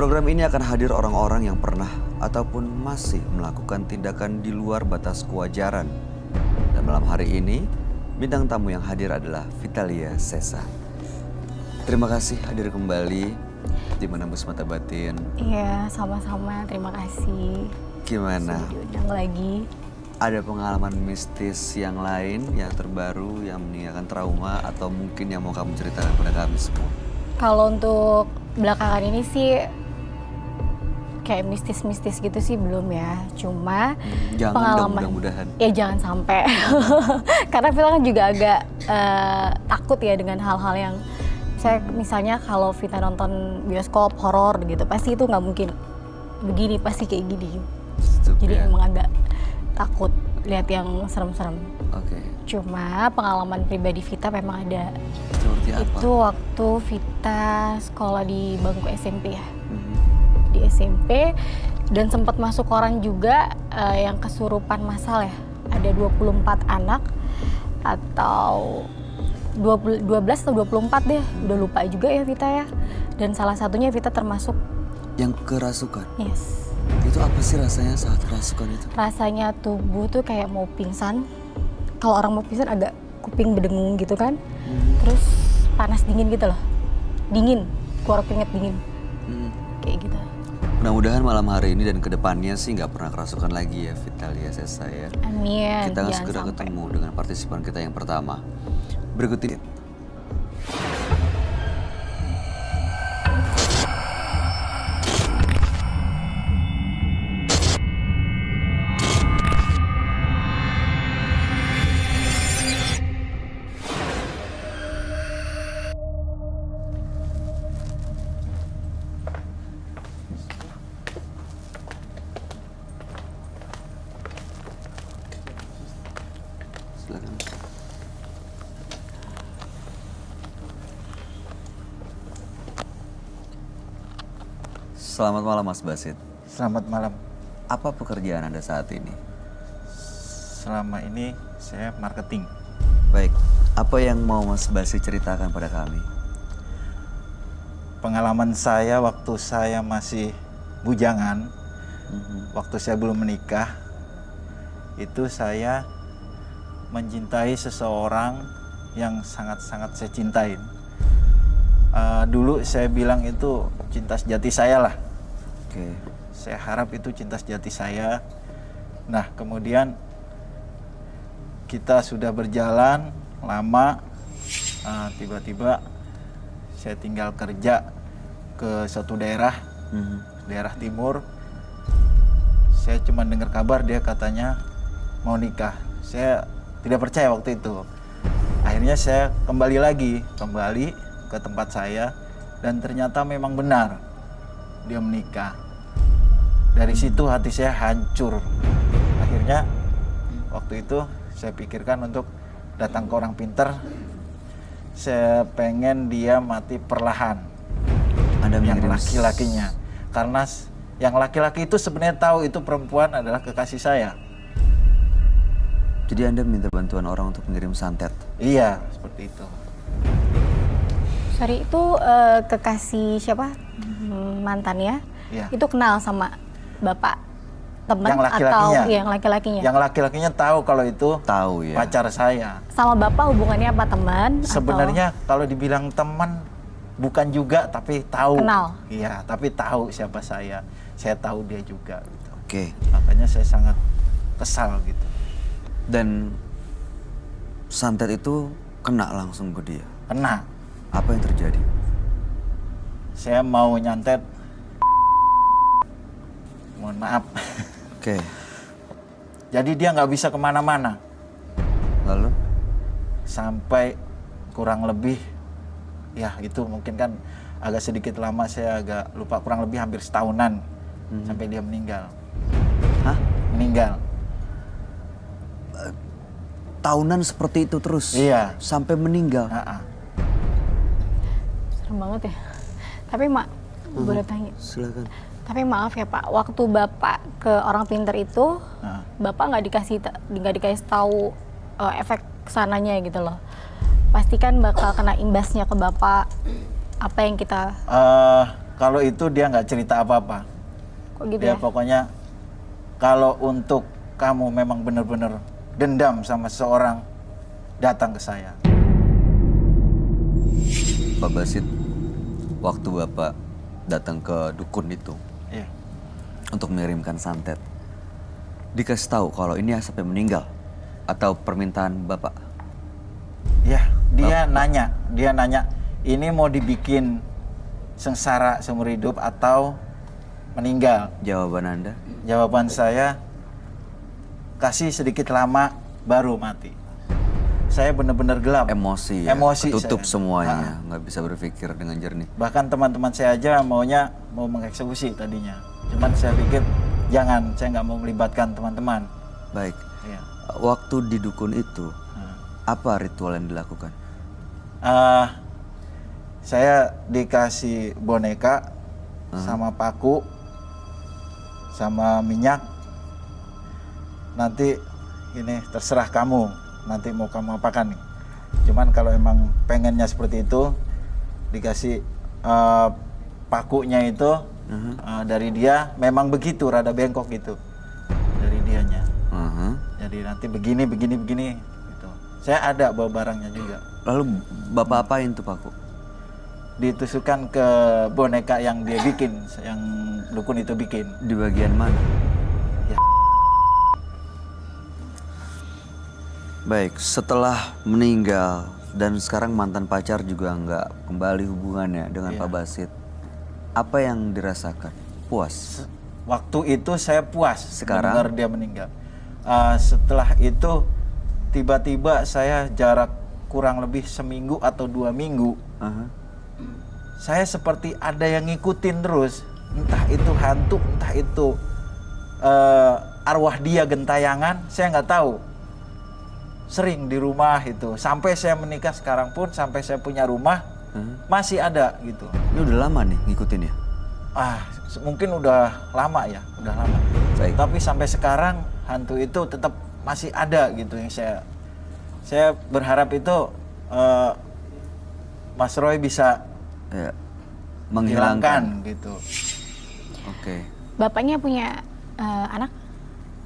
program ini akan hadir orang-orang yang pernah ataupun masih melakukan tindakan di luar batas kewajaran. Dan malam hari ini, bintang tamu yang hadir adalah Vitalia Sesa. Terima kasih hadir kembali di Menembus Mata Batin. Iya, sama-sama. Terima kasih. Gimana? Sudah diundang lagi. Ada pengalaman mistis yang lain, yang terbaru, yang meninggalkan trauma, atau mungkin yang mau kamu ceritakan kepada kami semua? Kalau untuk belakangan ini sih kayak mistis-mistis gitu sih belum ya. Cuma Jangan pengalaman, dong, mudah-mudahan. ya jangan sampai. Karena Vita kan juga agak takut ya dengan hal-hal yang saya misalnya kalau Vita nonton bioskop horor gitu, pasti itu nggak mungkin begini, pasti kayak gini. Jadi ya. emang agak takut lihat yang serem-serem. Oke. Cuma pengalaman pribadi Vita memang ada. Seperti apa? Itu waktu Vita sekolah di bangku SMP ya. Mhm. Di SMP dan sempat masuk koran juga yang kesurupan massal ya. Ada 24 anak atau 12 atau 24 deh. Udah lupa juga ya Vita ya. Dan salah satunya Vita termasuk. Yang kerasukan? Yes. Itu apa sih rasanya saat kerasukan itu? Rasanya tubuh tuh kayak mau pingsan. Kalau orang mau pingsan agak kuping berdengung gitu kan. Terus panas dingin gitu loh. Dingin, keluar keringet dingin. Kayak gitu. Mudah-mudahan malam hari ini dan kedepannya sih nggak pernah kerasukan lagi ya Vitalia Sesa ya. Amin. Kita akan jangan segera sampai. ketemu dengan partisipan kita yang pertama. Berikut ini. Silakan. Selamat malam Mas Basit. Selamat malam. Apa pekerjaan Anda saat ini? Selama ini saya marketing. Baik, apa yang mau Mas Basit ceritakan pada kami? Pengalaman saya waktu saya masih bujangan, waktu saya belum menikah, itu saya mencintai seseorang yang sangat-sangat saya cintain. Dulu saya bilang itu cinta sejati saya lah. Oke. Saya harap itu cinta sejati saya. Nah, kemudian kita sudah berjalan lama, tiba-tiba saya tinggal kerja ke suatu daerah, daerah timur. Saya cuma dengar kabar dia katanya mau nikah. Saya tidak percaya waktu itu. Akhirnya saya kembali ke tempat saya dan ternyata memang benar dia menikah. Dari situ hati saya hancur. Akhirnya waktu itu saya pikirkan untuk datang ke orang pintar. Saya pengen dia mati perlahan. Anda Yang mengirim laki-lakinya. Karena yang laki-laki itu sebenarnya tahu itu perempuan adalah kekasih saya. Jadi Anda minta bantuan orang untuk mengirim santet? Iya, seperti itu. Sorry, itu kekasih siapa? Mantannya? Iya. Itu kenal sama bapak teman Yang atau laki-lakinya. yang laki-lakinya? Yang laki-lakinya tahu kalau itu Tahu ya. pacar saya. Sama bapak hubungannya apa, teman? Sebenarnya kalau dibilang teman bukan juga, tapi tahu. Kenal? Iya, tapi tahu siapa saya. Saya tahu dia juga. Gitu. Oke. Makanya saya sangat kesal gitu. Dan santet itu kena langsung ke dia. Kena. Apa yang terjadi? Saya mau nyantet. Mohon maaf. Oke. Jadi dia nggak bisa kemana-mana. Lalu? Sampai kurang lebih, ya itu mungkin kan agak sedikit lama, saya agak lupa, kurang lebih hampir setahunan sampai dia meninggal. Hah? Meninggal. Tahunan seperti itu terus? Iya. Sampai meninggal? Serem banget ya. Tapi Mak, boleh tanya? Silakan. Tapi maaf ya Pak, waktu Bapak ke orang pintar itu, Bapak nggak dikasih tahu efek kesananya gitu loh. Pastikan bakal kena imbasnya ke Bapak. Apa yang kita Kalau itu dia nggak cerita apa-apa. Kok gitu Dia ya? pokoknya kalau untuk kamu memang benar-benar dendam sama seseorang, datang ke saya. Pak Basit, waktu Bapak datang ke dukun itu Iya. untuk mengirimkan santet, dikasih tahu kalau ini sampai meninggal atau permintaan Bapak? Ya, dia nanya, ini mau dibikin sengsara seumur hidup atau meninggal? Jawaban Anda? Jawaban saya, kasih sedikit lama baru mati. Saya benar-benar gelap. Emosi ya? Emosi Ketutup saya. semuanya, nggak bisa berpikir dengan jernih. Bahkan teman-teman saya aja mau mengeksekusi tadinya. Cuman saya pikir jangan, saya nggak mau melibatkan teman-teman. Baik, Ya. waktu di dukun itu, Nah. apa ritual yang dilakukan? Saya dikasih boneka sama paku sama minyak. Nanti ini terserah kamu, nanti mau kamu apakan nih. Cuman kalau emang pengennya seperti itu, dikasih pakunya itu dari dia memang begitu, rada bengkok gitu dari dianya. Jadi nanti begini gitu. Saya ada bawa barangnya juga. Lalu Bapak apain tuh Paku? Ditusukkan ke boneka yang dia bikin, yang dukun itu bikin. Di bagian mana? Ya. Baik, setelah meninggal dan sekarang mantan pacar juga nggak kembali hubungannya dengan Iya. Pak Basit, apa yang dirasakan? Puas? Waktu itu saya puas Sekarang? mendengar dia meninggal. Setelah itu tiba-tiba saya jarak kurang lebih seminggu atau 2 minggu, saya seperti ada yang ngikutin terus. Entah itu hantu, entah itu arwah dia gentayangan, saya nggak tahu. Sering di rumah itu. Sampai saya menikah sekarang pun, sampai saya punya rumah, masih ada gitu. Ini udah lama nih ngikutin ya? Mungkin udah lama ya, udah lama. Baik. Tapi sampai sekarang hantu itu tetap masih ada gitu yang saya berharap itu Mas Roy bisa Ya, menghilangkan gitu. Oke. Bapaknya punya anak?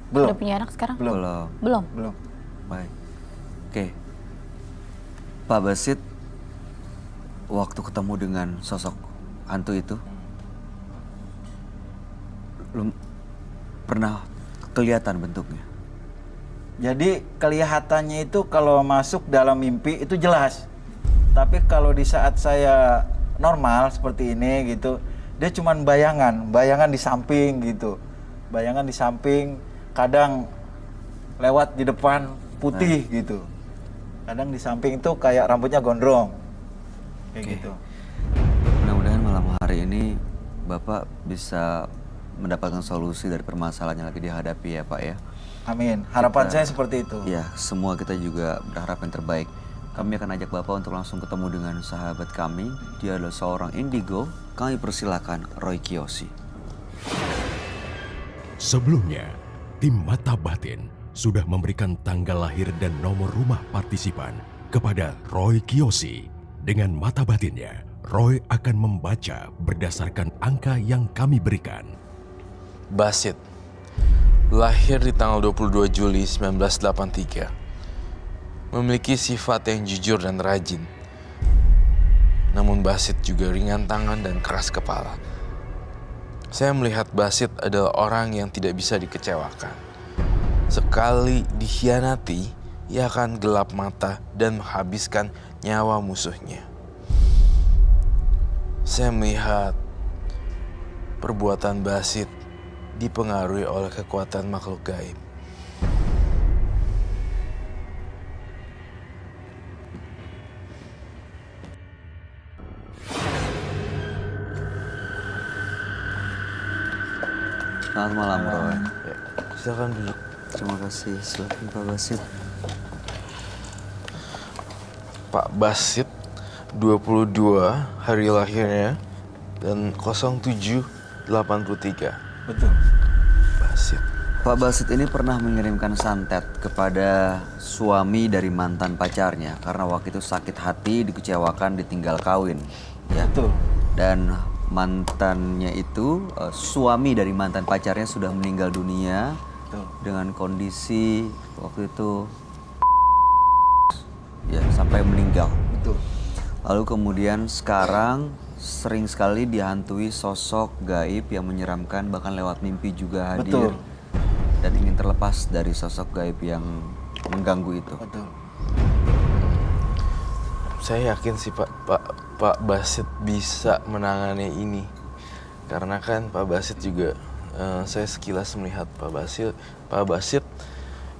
Belum. Udah punya anak sekarang? Belum. Belum? Baik. Oke. Pak Basit, waktu ketemu dengan sosok hantu itu, belum pernah kelihatan bentuknya. Jadi kelihatannya itu kalau masuk dalam mimpi itu jelas. Tapi kalau di saat saya normal seperti ini gitu, dia cuman bayangan di samping gitu. Bayangan di samping, kadang lewat di depan putih gitu. Kadang di samping itu kayak rambutnya gondrong. Kayak Oke. gitu. Mudah-mudahan malam hari ini Bapak bisa mendapatkan solusi dari permasalahan yang lagi dihadapi ya Pak ya. Amin. Harapan saya seperti itu. Ya, semua kita juga berharap yang terbaik. Kami akan ajak Bapak untuk langsung ketemu dengan sahabat kami. Dia adalah seorang indigo. Kami persilakan Roy Kiyoshi. Sebelumnya, tim Mata Batin sudah memberikan tanggal lahir dan nomor rumah partisipan kepada Roy Kiyoshi. Dengan mata batinnya, Roy akan membaca berdasarkan angka yang kami berikan. Basit, lahir di tanggal 22 Juli 1983. Memiliki sifat yang jujur dan rajin. Namun Basit juga ringan tangan dan keras kepala. Saya melihat Basit adalah orang yang tidak bisa dikecewakan. Sekali dikhianati, ia akan gelap mata dan menghabiskan nyawa musuhnya. Saya melihat perbuatan Basit dipengaruhi oleh kekuatan makhluk gaib. Selamat malam Roy. Ya, silakan duduk. Terima kasih. Silakan Pak Basit. Pak Basit, 22 hari lahirnya dan 0783. Betul. Basit. Pak Basit ini pernah mengirimkan santet kepada suami dari mantan pacarnya karena waktu itu sakit hati, dikecewakan, ditinggal kawin. Ya. Betul. Dan mantannya itu, suami dari mantan pacarnya sudah meninggal dunia Betul. dengan kondisi waktu itu ya sampai meninggal. Betul. Lalu kemudian sekarang sering sekali dihantui sosok gaib yang menyeramkan, bahkan lewat mimpi juga hadir. Betul. Dan ingin terlepas dari sosok gaib yang mengganggu itu. Betul. Saya yakin sih Pak Basit bisa menangani ini. Karena kan Pak Basit juga, saya sekilas melihat Pak Basit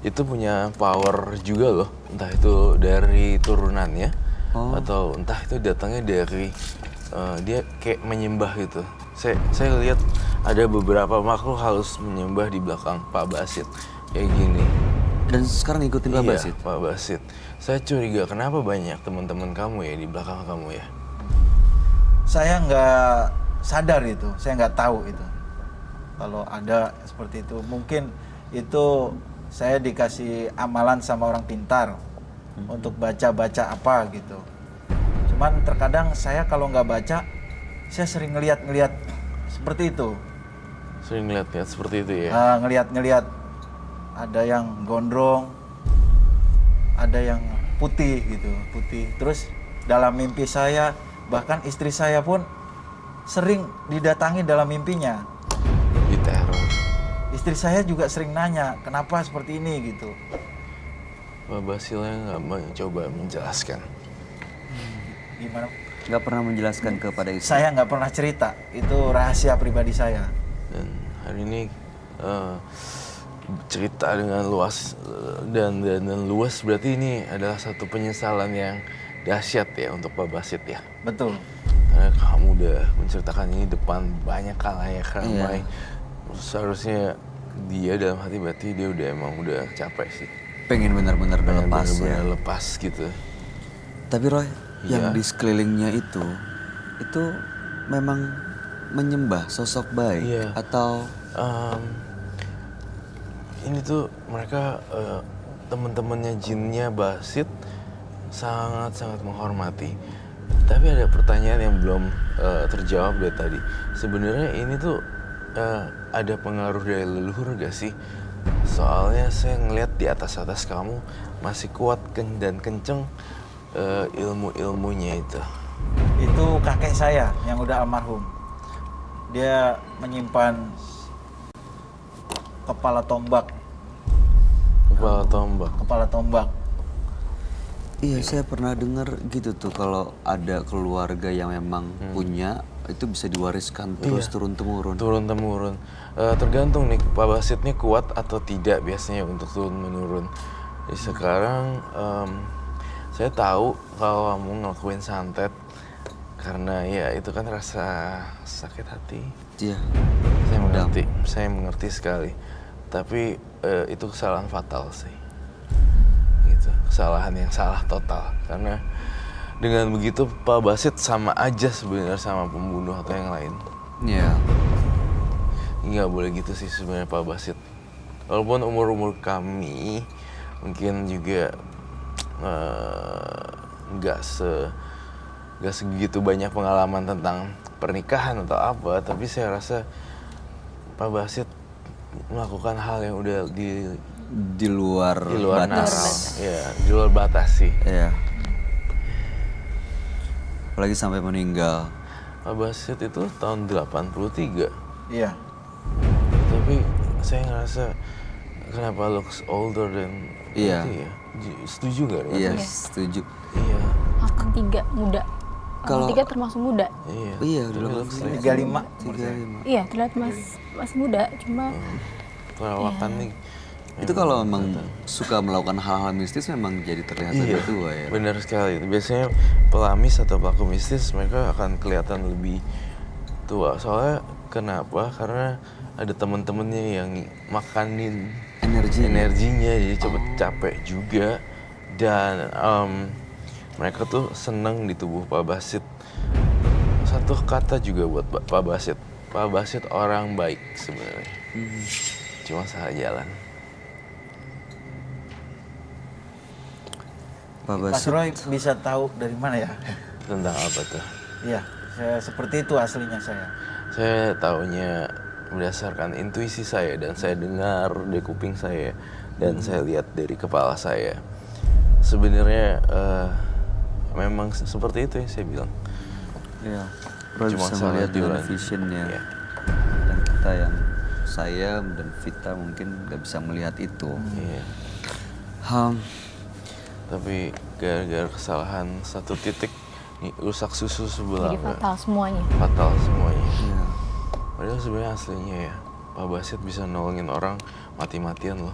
itu punya power juga loh. Entah itu dari turunannya, atau entah itu datangnya dari dia kayak menyembah gitu. Saya lihat ada beberapa makhluk halus menyembah di belakang Pak Basit kayak gini. Dan sekarang ngikutin Pak Basit? Iya, Pak Basit. Saya curiga kenapa banyak teman-teman kamu ya di belakang kamu ya? Saya nggak sadar itu, saya nggak tahu itu. Kalau ada seperti itu, mungkin itu saya dikasih amalan sama orang pintar untuk baca-baca apa gitu. Cuman terkadang saya kalau nggak baca, saya sering ngeliat-ngeliat seperti itu. Sering lihat-lihat seperti itu ya? Ngeliat-ngeliat ada yang gondrong, ada yang putih gitu, putih. Terus dalam mimpi saya, bahkan istri saya pun sering didatangi dalam mimpinya. Di teror. Istri saya juga sering nanya, kenapa seperti ini gitu. Pak Basilnya nggak mau coba menjelaskan. Gimana? Nggak pernah menjelaskan kepada istri? Saya nggak pernah cerita, itu rahasia pribadi saya. Dan hari ini cerita dengan luas dan luas berarti ini adalah satu penyesalan yang dahsyat ya untuk Pak Basit ya. Betul. Karena kamu udah menceritakan ini depan banyak khalayak ramai. Seharusnya dia dalam hati berarti dia udah capek sih. Pengen benar-benar udah lepas ya? Benar-benar lepas gitu. Tapi Roy, yang Iya. di sekelilingnya itu memang menyembah sosok baik Iya. atau ini tuh mereka teman-temannya jinnya Basit sangat-sangat menghormati. Tapi ada pertanyaan yang belum terjawab dari tadi. Sebenarnya ini tuh ada pengaruh dari leluhur gak sih? Soalnya saya ngeliat di atas-atas kamu masih kuat dan kenceng ilmu-ilmunya itu. Itu kakek saya yang udah almarhum. Dia menyimpan kepala tombak. Kepala tombak. iya, saya pernah dengar gitu tuh, kalau ada keluarga yang memang punya, itu bisa diwariskan terus turun-temurun. Turun-temurun. Tergantung nih Pak Basit nih kuat atau tidak biasanya untuk turun-menurun. Jadi sekarang saya tahu kalau kamu ngelakuin santet karena ya itu kan rasa sakit hati. Iya. Saya mengerti sekali. Tapi itu kesalahan fatal sih. Gitu. Kesalahan yang salah total. Karena dengan begitu Pak Basit sama aja sebenarnya sama pembunuh atau yang lain. Iya. Nggak boleh gitu sih sebenarnya Pak Basit. Walaupun umur kami mungkin juga nggak segitu banyak pengalaman tentang pernikahan atau apa, tapi saya rasa Pak Basit melakukan hal yang udah Di luar naral, batas. ya di luar batas sih. Iya. Apalagi sampai meninggal. Pak Basit itu tahun 83, Iya. tapi saya ngerasa kenapa looks older than Iya. itu ya? Setuju nggak? dengan Iya, saya? setuju. Iya. Angka 3 muda. Kalau- Angka 3 termasuk muda. Iya. Iya, Tapi dulu looks like 35. 35. Iya, terlihat masih muda, cuma perawakan nih. Itu kalau memang suka melakukan hal-hal mistis memang jadi terlihat lebih tua ya. Benar sekali. Biasanya pelamis atau pelaku mistis mereka akan kelihatan lebih tua. Soalnya kenapa? Karena ada teman-temannya yang makanin energinya jadi cepet capek juga. Dan mereka tuh seneng di tubuh Pak Basit. Satu kata juga buat Pak Basit. Pak Basit orang baik sebenarnya. Cuma salah jalan. Pak Mas Basit. Roy bisa tahu dari mana ya? Tentang apa tuh? Iya, Saya seperti itu aslinya saya. Saya taunya berdasarkan intuisi saya dan saya dengar dari kuping saya dan saya lihat dari kepala saya. Sebenarnya memang seperti itu yang saya bilang. Iya. Roy Cuma bisa salah melihat dengan jalan. visionnya. Iya. Dan kita yang saya dan Vita mungkin nggak bisa melihat itu. Iya. Hmm, Tapi gara-gara kesalahan satu titik nih rusak susu sebelah. Jadi fatal semuanya. Fatal semuanya. iya. Padahal sebenarnya aslinya ya Pak Basit bisa nolongin orang mati-matian loh.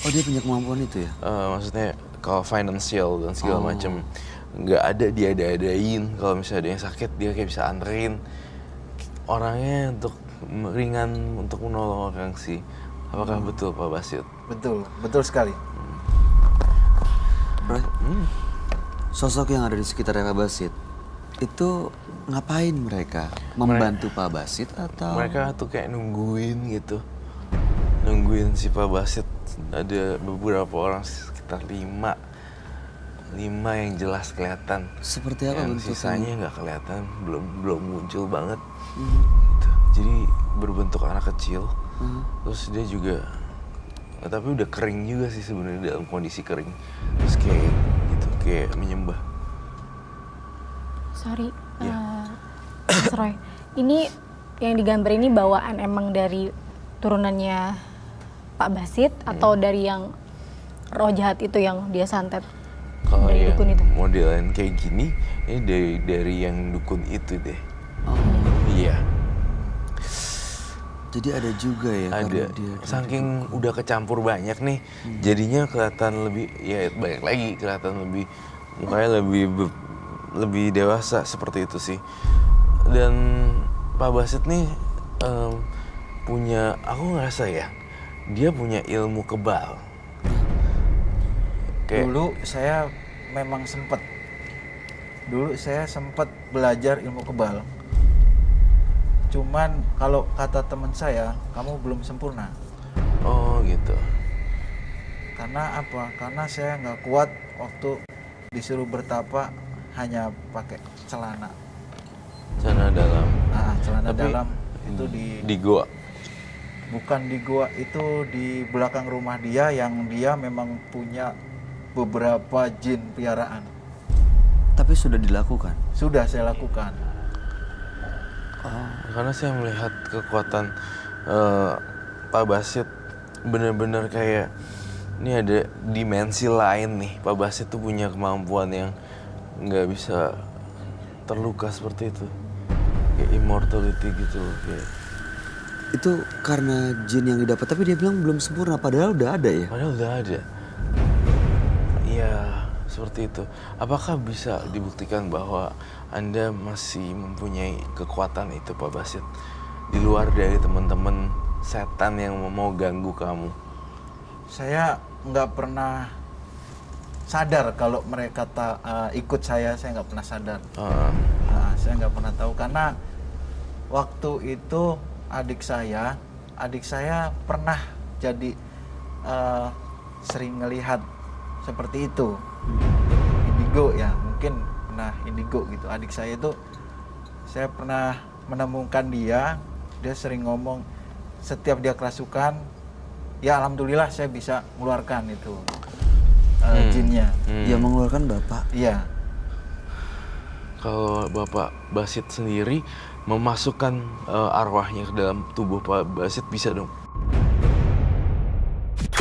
Oh dia punya kemampuan itu ya? Maksudnya kalau financial dan segala macam nggak ada dia adain. Kalau misalnya ada yang sakit dia kayak bisa anterin orangnya untuk ringan untuk menolong orang sih. Apakah betul Pak Basit? Betul sekali. Roy, sosok yang ada di sekitar Pak Basit itu ngapain mereka? Membantu Pak Basit atau? Mereka tuh kayak nungguin gitu. Nungguin si Pak Basit. Ada beberapa orang sekitar 5 yang jelas kelihatan. Seperti apa Yang bentuknya? sisanya nggak kelihatan, belum muncul banget. Gitu. Jadi berbentuk anak kecil. Terus dia juga, tapi udah kering juga sih sebenarnya dalam kondisi kering. Terus kayak gitu, kayak menyembah. Sorry, Iya. Mas Roy. Ini yang digambar ini bawaan emang dari turunannya Pak Basit atau dari yang roh jahat itu yang dia santet Kalau dari yang dukun itu? modelan kayak gini, ini dari yang dukun itu deh. Oh, Iya, jadi ada juga ya? ada. karena dia Saking udah kecampur banyak nih, jadinya kelihatan lebih, ya banyak lagi kelihatan lebih mukanya lebih dewasa seperti itu sih. Dan Pak Basit nih punya, aku ngerasa ya, dia punya ilmu kebal. Kayak Dulu saya memang sempat belajar ilmu kebal. Cuman kalau kata teman saya, kamu belum sempurna. oh gitu. Karena apa? Karena saya nggak kuat waktu disuruh bertapa hanya pakai celana. Celana dalam Nah, celana Tapi, dalam itu di goa. bukan di gua, itu di belakang rumah dia yang dia memang punya beberapa jin piaraan. Tapi sudah dilakukan? Sudah saya lakukan. Karena saya melihat kekuatan Pak Basit bener-bener kayak ini ada dimensi lain nih. Pak Basit tuh punya kemampuan yang nggak bisa terluka seperti itu, kayak immortality gitu loh, kayak. Itu karena jin yang didapat, tapi dia bilang belum sempurna, padahal udah ada ya? Padahal udah ada. Iya, seperti itu. Apakah bisa dibuktikan bahwa Anda masih mempunyai kekuatan itu Pak Basit? Di luar dari teman-teman setan yang mau ganggu kamu. Saya nggak pernah sadar kalau mereka ikut saya nggak pernah sadar. Nah, saya nggak pernah tahu karena waktu itu adik saya pernah jadi sering ngelihat seperti itu, indigo ya, mungkin pernah indigo gitu. Adik saya itu saya pernah menemukan dia sering ngomong setiap dia kerasukan, ya alhamdulillah saya bisa mengeluarkan itu jinnya. Dia mengeluarkan Bapak? Iya. Kalau Bapak Basit sendiri memasukkan arwahnya ke dalam tubuh Pak Basit bisa dong?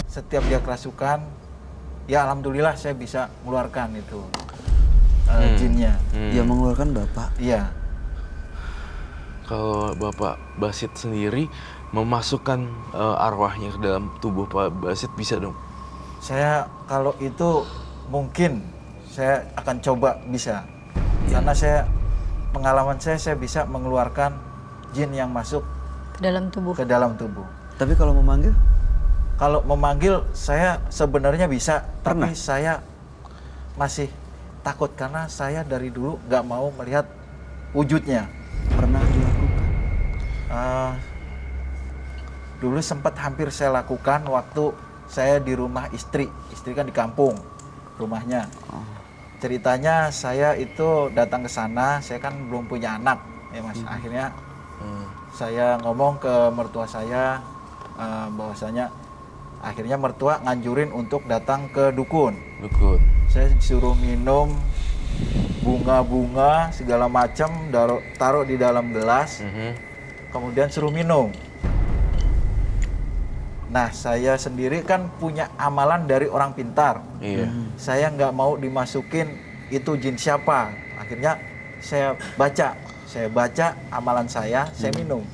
Setiap dia kerasukan, ya alhamdulillah saya bisa mengeluarkan itu jinnya. Dia mengeluarkan Bapak? Iya. Kalau Bapak Basit sendiri memasukkan arwahnya ke dalam tubuh Pak Basit bisa dong? Saya kalau itu mungkin saya akan coba bisa. Karena saya pengalaman saya bisa mengeluarkan jin yang masuk Ke dalam tubuh. ke dalam tubuh. Tapi kalau memanggil? Kalau memanggil saya sebenarnya bisa, Pernah? tapi saya masih takut karena saya dari dulu nggak mau melihat wujudnya. Pernah dilakukan? Dulu sempat hampir saya lakukan waktu saya di rumah istri kan di kampung rumahnya. Ceritanya saya itu datang ke sana, saya kan belum punya anak. ya Mas. Akhirnya saya ngomong ke mertua saya bahwasanya akhirnya mertua nganjurin untuk datang ke dukun. Saya disuruh minum bunga-bunga segala macam, taruh di dalam gelas, kemudian suruh minum. Nah, saya sendiri kan punya amalan dari orang pintar. Iya. Saya nggak mau dimasukin itu jin siapa. Akhirnya saya baca amalan saya minum.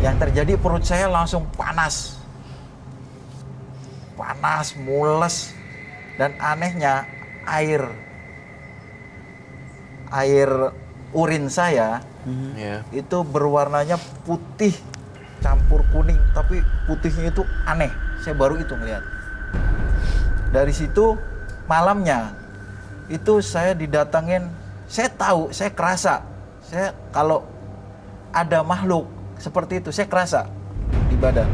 Yang terjadi perut saya langsung panas, mules, dan anehnya air urin saya Iya. itu berwarnanya putih campur kuning, tapi putihnya itu aneh. Saya baru itu ngeliat. Dari situ malamnya itu saya didatengin. Saya tahu, saya kerasa, saya kalau ada makhluk seperti itu saya kerasa di badan.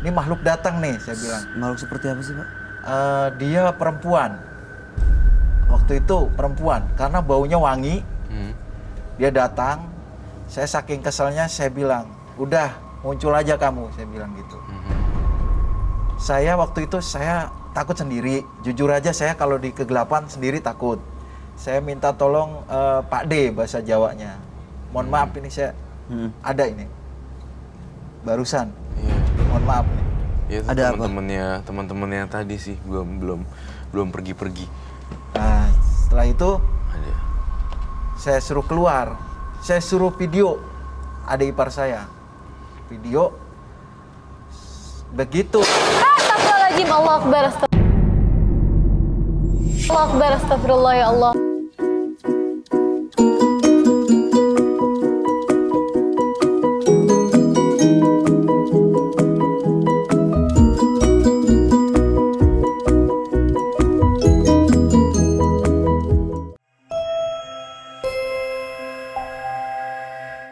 Ini makhluk datang nih, saya bilang. Makhluk seperti apa sih, Pak? Dia perempuan. Waktu itu perempuan, karena baunya wangi. Dia datang, saya saking keselnya saya bilang, udah muncul aja kamu, saya bilang gitu. Saya waktu itu saya takut sendiri, jujur aja saya kalau di kegelapan sendiri takut. Saya minta tolong Pak D bahasa Jawanya. Mohon maaf ini saya ada ini barusan. Mohon maaf nih. Ya, itu Ada teman-temannya yang tadi sih belum pergi-pergi. Nah, setelah itu Ada. saya suruh keluar. Saya suruh video adik ipar saya. Video begitu. Astagfirullahaladzim, Allah Akbar, astagfirullah ya Allah.